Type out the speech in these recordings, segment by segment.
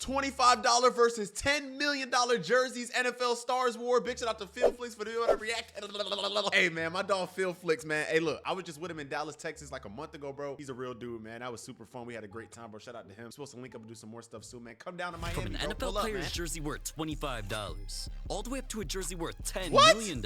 $25 versus $10 million jerseys, NFL Stars War. Big shout out to Phil Flicks for the react. Hey, man, my dog Phil Flicks, man. Hey, look, I was just with him in Dallas, Texas like a month ago, bro. He's a real dude, man. That was super fun. We had a great time, bro. Shout out to him. Supposed to link up and do some more stuff soon, man. Come down to Miami, From an bro. NFL player's jersey worth $25, all the way up to a jersey worth $10 million,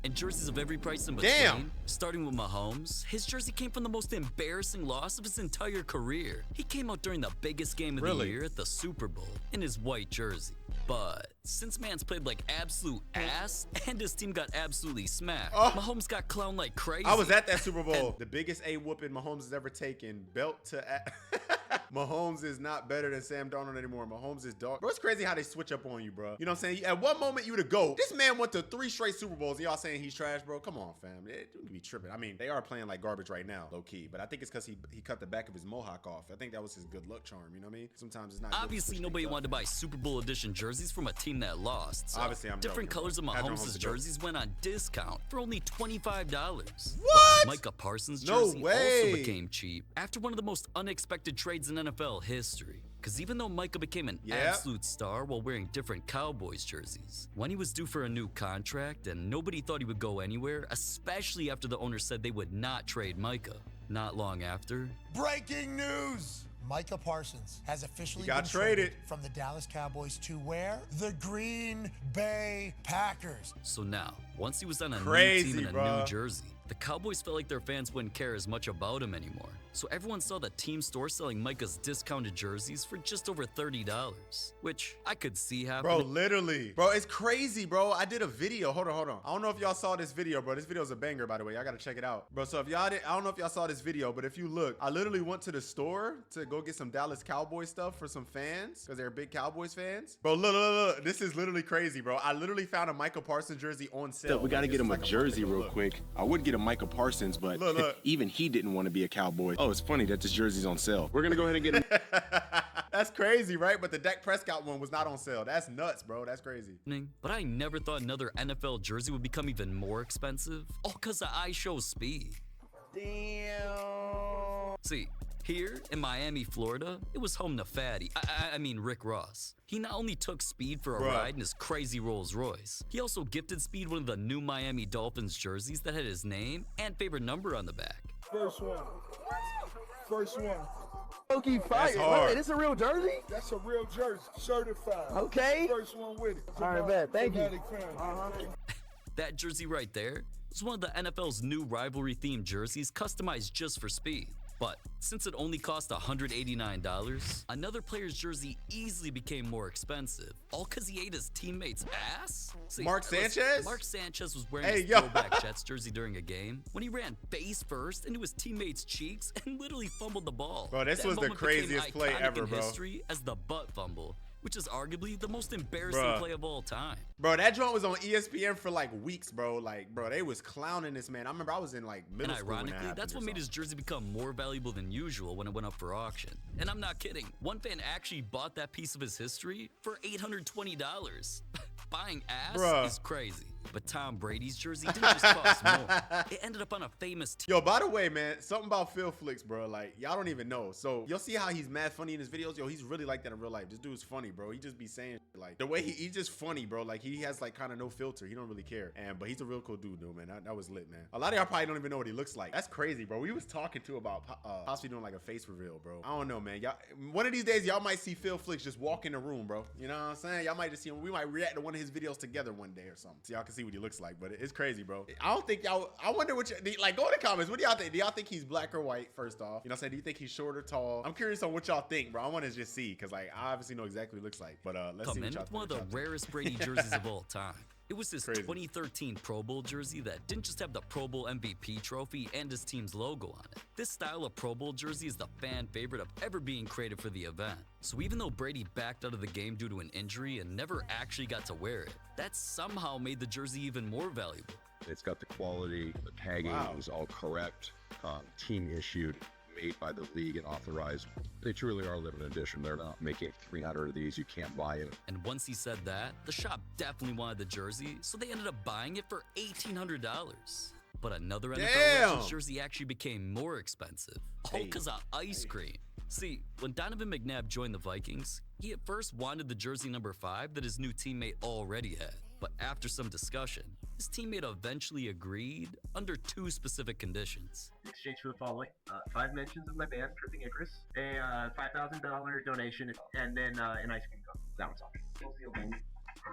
and jerseys of every price in between. Damn. Starting with Mahomes, his jersey came from the most embarrassing loss of his entire career. He came out during the biggest game of the year at the Super Bowl in his white jersey. But since man's played like absolute ass and his team got absolutely smacked, Mahomes got clowned like crazy. I was at that Super Bowl. The biggest A-whooping Mahomes has ever taken. Belt to Mahomes is not better than Sam Darnold anymore. Mahomes is dog. Bro, it's crazy how they switch up on you, bro. You know what I'm saying? At one moment, you the GOAT. This man went to 3 straight Super Bowls. Y'all saying he's trash, bro? Come on, fam. You be tripping. I mean, they are playing like garbage right now, low-key. But I think it's because he cut the back of his mohawk off. I think that was his good luck charm, you know what I mean? Sometimes it's not Obviously, nobody wanted to buy Super Bowl edition jerseys from a team that lost. So obviously, I'm different joking, colors of Mahomes' jerseys went on discount for only $25. What? Micah Parsons' No jersey way. also became cheap after one of the most unexpected trades in NFL history. Because even though Micah became an absolute star while wearing different Cowboys jerseys, when he was due for a new contract and nobody thought he would go anywhere, especially after the owner said they would not trade Micah, not long after. Breaking news! Micah Parsons has officially got been traded from the Dallas Cowboys to where? The Green Bay Packers. So now, once he was on a new team in a new jersey, the Cowboys felt like their fans wouldn't care as much about him anymore. So everyone saw the team store selling Micah's discounted jerseys for just over $30, which I could see happening. Bro, literally. Bro, it's crazy, bro. I did a video. Hold on. I don't know if y'all saw this video, bro. This video is a banger, by the way. Y'all gotta check it out. Bro, so if y'all did, I don't know if y'all saw this video, but if you look, I literally went to the store to go get some Dallas Cowboys stuff for some fans, because they're big Cowboys fans. Bro, look. This is literally crazy, bro. I literally found a Micah Parsons jersey on sale. We gotta get him a jersey real quick. I would get a Micah Parsons, but even he didn't want to be a Cowboy. Oh, it's funny that this jersey's on sale. We're gonna go ahead and get him. That's crazy, right? But the Dak Prescott one was not on sale. That's nuts, bro. That's crazy. But I never thought another NFL jersey would become even more expensive, all because of iShow speed. Damn. See, here in Miami, Florida, it was home to Fatty. I mean Rick Ross. He not only took Speed for a ride in his crazy Rolls Royce, he also gifted Speed one of the new Miami Dolphins jerseys that had his name and favorite number on the back. First one. Low-key fire. Wait, this a real jersey? That's a real jersey, certified. Okay. First one with it. All right, bet. Thank you. That jersey right there was one of the NFL's new rivalry-themed jerseys customized just for Speed. But since it only cost $189, another player's jersey easily became more expensive, all because he ate his teammate's ass? See, Mark Sanchez? Mark Sanchez was wearing his throwback Jets jersey during a game when he ran face first into his teammate's cheeks and literally fumbled the ball. Bro, this was the craziest play ever, bro. History as the butt fumble, which is arguably the most embarrassing play of all time. Bro, that joint was on ESPN for like weeks, bro. Like, bro, they was clowning this man. I remember I was in like middle school. And ironically, that's what made his jersey become more valuable than usual when it went up for auction. And I'm not kidding. One fan actually bought that piece of his history for $820. Buying ass is crazy. But Tom Brady's jersey didn't just cost more. It ended up on a famous Yo, by the way, man, something about Phil Flicks, bro. Like, y'all don't even know. So, you'll see how he's mad funny in his videos. Yo, he's really like that in real life. This dude's funny, bro. He just be saying, like, the way he's just funny, bro. Like, he has, like, kind of no filter. He don't really care. But he's a real cool dude, though, man. That was lit, man. A lot of y'all probably don't even know what he looks like. That's crazy, bro. We was talking, too, about possibly doing, like, a face reveal, bro. I don't know, man. Y'all, one of these days, y'all might see Phil Flicks just walk in the room, bro. You know what I'm saying? Y'all might just see him. We might react to one of his videos together one day or something. So y'all can see what he looks like. But it's crazy, bro. I don't think y'all, I wonder what you, like, go in the comments. What do y'all think? Do y'all think he's black or white, first off? You know what I'm saying? Do you think he's short or tall? I'm curious on what y'all think, bro. I want to just see, because, like, I obviously know exactly what he looks like. But let's see what y'all think. One of the rarest Brady jerseys of all time. It was his 2013 Pro Bowl jersey that didn't just have the Pro Bowl MVP trophy and his team's logo on it. This style of Pro Bowl jersey is the fan favorite of ever being created for the event. So even though Brady backed out of the game due to an injury and never actually got to wear it, that somehow made the jersey even more valuable. It's got the quality, the tagging is all correct, team issued, made by the league and authorized. They truly are limited edition. They're not making 300 of these. You can't buy it. And once he said that, the shop definitely wanted the jersey, so they ended up buying it for $1,800. But another NFL Legends jersey actually became more expensive, all because of ice cream. See, when Donovan McNabb joined the Vikings, He at first wanted the jersey number 5 that his new teammate already had, but after some discussion, his teammate eventually agreed under 2 specific conditions. In exchange for the following: 5 mentions of my band, Tripping Icarus, a $5,000 donation, and then an ice cream cup. That one's all.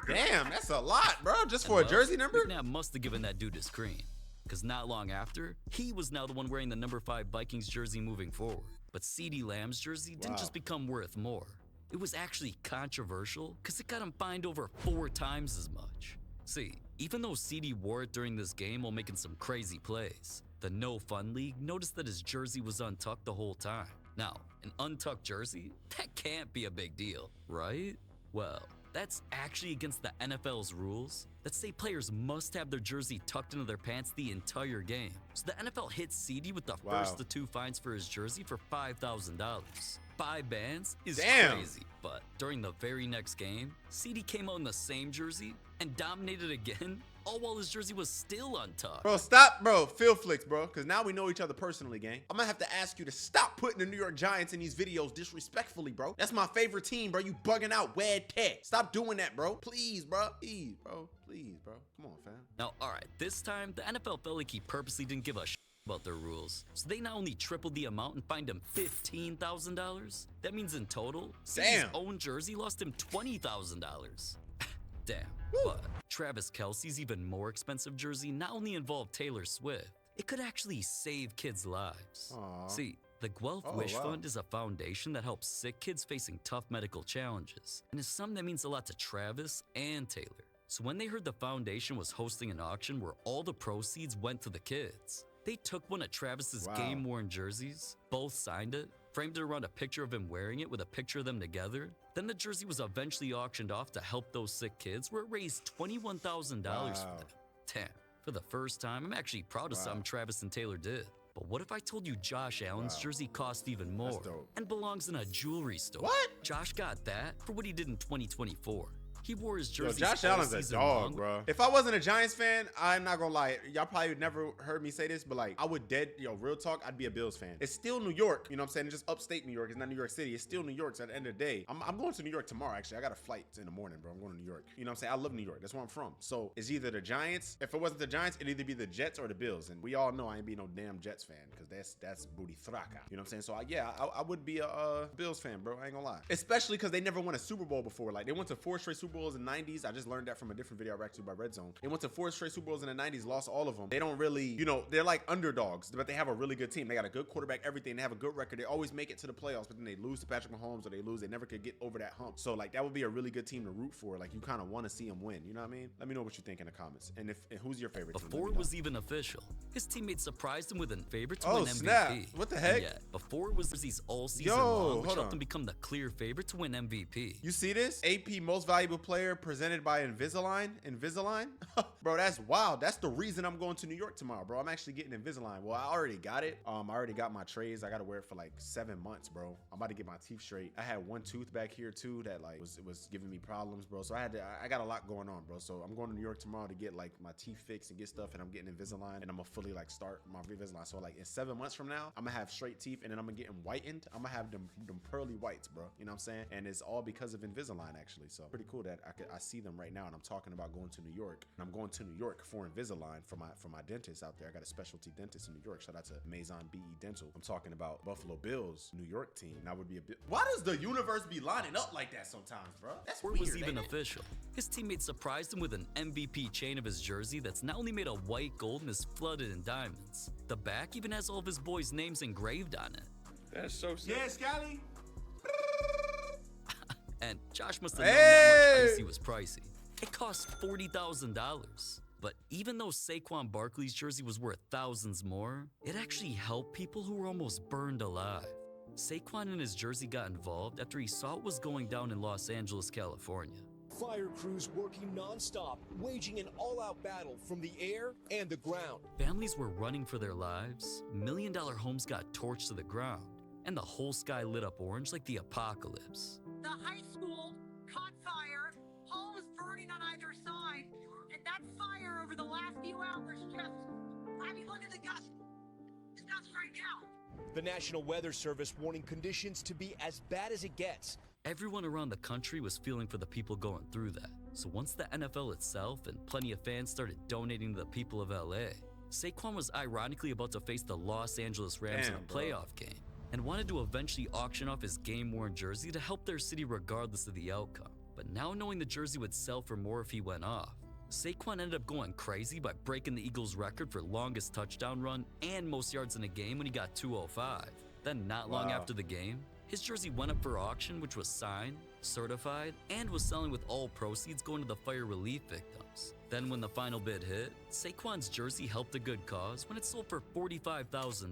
Damn, that's a lot, bro, just for a jersey number? McNabb must have given that dude his cream, because not long after, he was now the one wearing the number 5 Vikings jersey moving forward. But CeeDee Lamb's jersey didn't just become worth more. It was actually controversial because it got him fined over 4 times as much. See, even though CeeDee wore it during this game while making some crazy plays, the No Fun League noticed that his jersey was untucked the whole time. Now, an untucked jersey? That can't be a big deal, right? Well, that's actually against the NFL's rules that say players must have their jersey tucked into their pants the entire game. So the NFL hit CeeDee with the first of 2 fines for his jersey for $5,000. 5 bans is crazy, but during the very next game, CeeDee came out in the same jersey and dominated again, all while his jersey was still untucked. Bro, stop, bro. Phil flicks, bro, because now we know each other personally, gang. I'm gonna have to ask you to stop putting the New York Giants in these videos disrespectfully, bro. That's my favorite team, bro. You bugging out, Wed Tech. Stop doing that, bro. Please, bro. Please, bro. Please, bro. Come on, fam. Now, all right, this time, the NFL felt like he purposely didn't give a shit about their rules. So they not only tripled the amount and fined him $15,000, that means in total, his own jersey lost him $20,000. Damn. But Travis Kelce's even more expensive jersey not only involved Taylor Swift, it could actually save kids' lives. See, the Guelph Wish Fund is a foundation that helps sick kids facing tough medical challenges, and is something that means a lot to Travis and Taylor. So when they heard the foundation was hosting an auction where all the proceeds went to the kids, they took one of Travis's game-worn jerseys, both signed it, framed it around a picture of him wearing it with a picture of them together. Then the jersey was eventually auctioned off to help those sick kids, where it raised $21,000 for them. Damn, for the first time, I'm actually proud of something Travis and Taylor did. But what if I told you Josh Allen's jersey cost even more and belongs in a jewelry store? What? Josh got that for what he did in 2024. He wore his jersey. Josh Allen's a dog, bro. If I wasn't a Giants fan, I'm not gonna lie. Y'all probably never heard me say this, but like, I would real talk, I'd be a Bills fan. It's still New York, you know what I'm saying? It's just upstate New York. It's not New York City. It's still New York. So at the end of the day, I'm going to New York tomorrow, actually. I got a flight in the morning, bro. I'm going to New York. You know what I'm saying? I love New York. That's where I'm from. So it's either the Giants. If it wasn't the Giants, it'd either be the Jets or the Bills. And we all know I ain't be no damn Jets fan because that's booty thraka. You know what I'm saying? So I would be a Bills fan, bro. I ain't gonna lie. Especially because they never won a Super Bowl before. Like, they went to 4 straight Super Bowls in the 90s. I just learned that from a different video I reacted to by Red Zone. They went to 4 straight Super Bowls in the 90s, lost all of them. They don't really, you know, they're like underdogs, but they have a really good team. They got a good quarterback, everything. They have a good record. They always make it to the playoffs, but then they lose to Patrick Mahomes or they lose. They never could get over that hump. So like, that would be a really good team to root for. Like, you kind of want to see them win. You know what I mean? Let me know what you think in the comments. And who's your favorite team? Before it was even official, his teammates surprised him with a favorite to win MVP. Snap. What the heck? Yeah, before it was these all season long, which helped him become the clear favorite to win MVP. You see this? AP Most Valuable Player presented by Invisalign. Bro, that's wild. That's the reason I'm going to New York tomorrow, bro. I'm actually getting Invisalign. Well, I already got it. I already got my trays. I got to wear it for like 7 months, bro. I'm about to get my teeth straight. I had one tooth back here too that like was giving me problems, bro. So I got a lot going on, bro. So I'm going to New York tomorrow to get like my teeth fixed and get stuff, and I'm getting Invisalign, and I'm gonna fully like start my Invisalign. So like in 7 months from now, I'm gonna have straight teeth, and then I'm gonna get them whitened. I'm gonna have them pearly whites, bro. You know what I'm saying? And it's all because of Invisalign, actually. So pretty cool that I see them right now, and I'm talking about going to New York. And I'm going to New York for Invisalign for my dentist out there. I got a specialty dentist in New York. Shout out to Maison BE Dental. I'm talking about Buffalo Bills, New York team. That would be a bit. Why does the universe be lining up like that sometimes, bro? That's weird. It was even official. His teammates surprised him with an MVP chain of his jersey that's not only made of white gold and is flooded in diamonds. The back even has all of his boys' names engraved on it. That's so sick. Yeah, Scally. And Josh must have known that much icy was pricey. It cost $40,000. But even though Saquon Barkley's jersey was worth thousands more, it actually helped people who were almost burned alive. Saquon and his jersey got involved after he saw what was going down in Los Angeles, California. Fire crews working non-stop, waging an all-out battle from the air and the ground. Families were running for their lives, million-dollar homes got torched to the ground, and the whole sky lit up orange like the apocalypse. The high school caught fire, homes burning on either side, and that fire over the last few hours just, I mean, look at the gusts. It's gusts right now. The National Weather Service warning conditions to be as bad as it gets. Everyone around the country was feeling for the people going through that. So once the NFL itself and plenty of fans started donating to the people of LA, Saquon was ironically about to face the Los Angeles Rams in a playoff game and wanted to eventually auction off his game-worn jersey to help their city regardless of the outcome. But now knowing the jersey would sell for more if he went off, Saquon ended up going crazy by breaking the Eagles' record for longest touchdown run and most yards in a game when he got 205. Then not long after the game, his jersey went up for auction, which was signed, certified, and was selling with all proceeds going to the fire relief victims. Then when the final bid hit, Saquon's jersey helped a good cause when it sold for $45,000.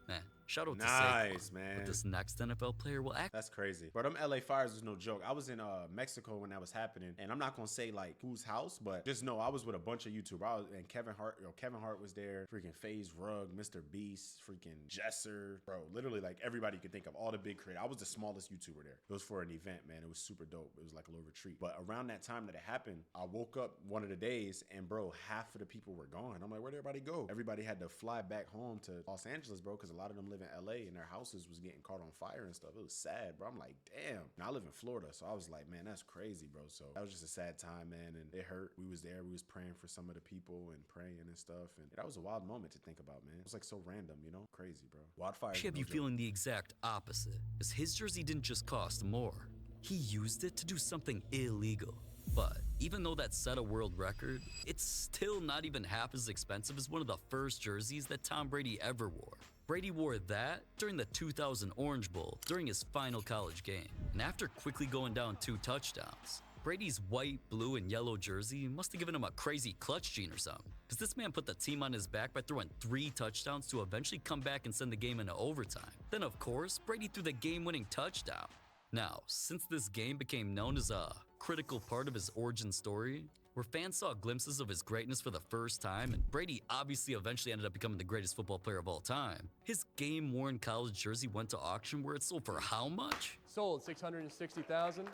Man, shout out to Saquon. Man. But this next NFL player will act. That's crazy. Bro, them LA Fires was no joke. I was in Mexico when that was happening, and I'm not gonna say like whose house, but just know I was with a bunch of YouTubers. And Kevin Hart was there, freaking FaZe Rug, Mr. Beast, freaking Jesser, bro. Literally like everybody you could think of, all the big creators. I was the smallest YouTuber there. It was for an event, man. It was super dope. It was like a little retreat. But around that time that it happened, I woke up one of the days, and bro, half of the people were gone. I'm like, where'd everybody go? Everybody had to fly back home to Los Angeles, bro, because a lot of them live in LA and their houses was getting caught on fire and stuff. It was sad, bro. I'm like, damn. And I live in Florida, so I was like, man, that's crazy, bro. So that was just a sad time, man, and it hurt. We was there. We was praying for some of the people and praying and stuff, and that was a wild moment to think about, man. It was like so random, you know? Crazy, bro. Wildfire. I have you feeling the exact opposite, as his jersey didn't just cost more. He used it to do something illegal. But even though that set a world record, it's still not even half as expensive as one of the first jerseys that Tom Brady ever wore. Brady wore that during the 2000 Orange Bowl during his final college game. And after quickly going down 2 touchdowns, Brady's white, blue, and yellow jersey must have given him a crazy clutch gene or something, because this man put the team on his back by throwing 3 touchdowns to eventually come back and send the game into overtime. Then of course, Brady threw the game-winning touchdown. Now, since this game became known as a critical part of his origin story, where fans saw glimpses of his greatness for the first time, and Brady obviously eventually ended up becoming the greatest football player of all time, his game-worn college jersey went to auction where it sold for how much? Sold $660,000.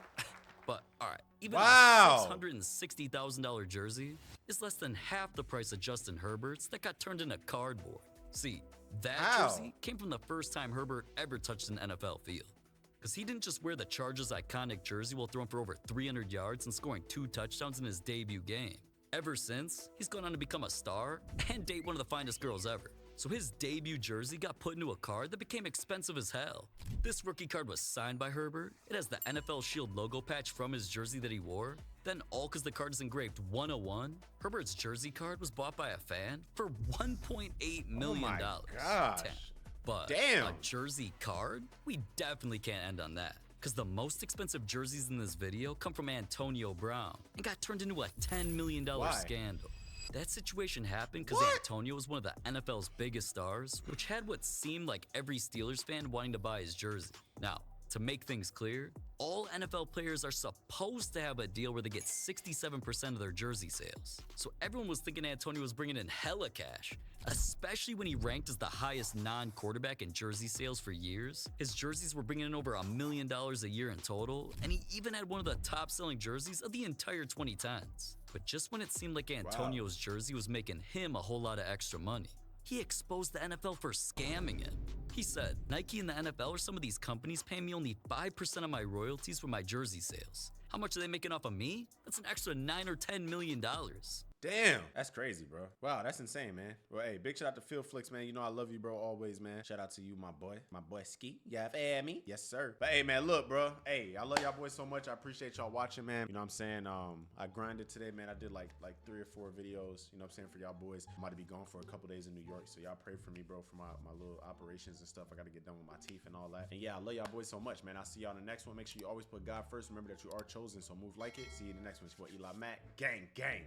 But alright, even a $660,000 jersey is less than half the price of Justin Herbert's that got turned into cardboard. See, that jersey came from the first time Herbert ever touched an NFL field. Because he didn't just wear the Chargers' iconic jersey while throwing for over 300 yards and scoring 2 touchdowns in his debut game. Ever since, he's gone on to become a star and date one of the finest girls ever. So his debut jersey got put into a card that became expensive as hell. This rookie card was signed by Herbert. It has the NFL Shield logo patch from his jersey that he wore. Then all because the card is engraved 101, Herbert's jersey card was bought by a fan for $1.8 million. Oh my gosh. But a jersey card? We definitely can't end on that, because the most expensive jerseys in this video come from Antonio Brown and got turned into a $10 million scandal. That situation happened because Antonio was one of the NFL's biggest stars, which had what seemed like every Steelers fan wanting to buy his jersey. Now, to make things clear, all NFL players are supposed to have a deal where they get 67% of their jersey sales. So everyone was thinking Antonio was bringing in hella cash, especially when he ranked as the highest non-quarterback in jersey sales for years. His jerseys were bringing in over $1 million a year in total, and he even had one of the top-selling jerseys of the entire 2010s. But just when it seemed like Antonio's jersey was making him a whole lot of extra money, he exposed the NFL for scamming him. He said, Nike and the NFL are some of these companies paying me only 5% of my royalties for my jersey sales. How much are they making off of me? That's an extra $9 or $10 million. Damn, that's crazy, bro. Wow, that's insane, man. Well, hey, big shout out to Phil Flicks, man. You know I love you, bro, always, man. Shout out to you, my boy Ski. Yeah, me. Yes, sir. But hey, man, look, bro. Hey, I love y'all boys so much. I appreciate y'all watching, man. You know what I'm saying? I grinded today, man. I did like 3 or 4 videos. You know what I'm saying, for y'all boys. I'm about to be gone for a couple days in New York, so y'all pray for me, bro, for my little operations and stuff. I got to get done with my teeth and all that. And yeah, I love y'all boys so much, man. I'll see y'all in the next one. Make sure you always put God first. Remember that you are chosen, so move like it. See you in the next one. It's for Eli Mack. Gang, gang.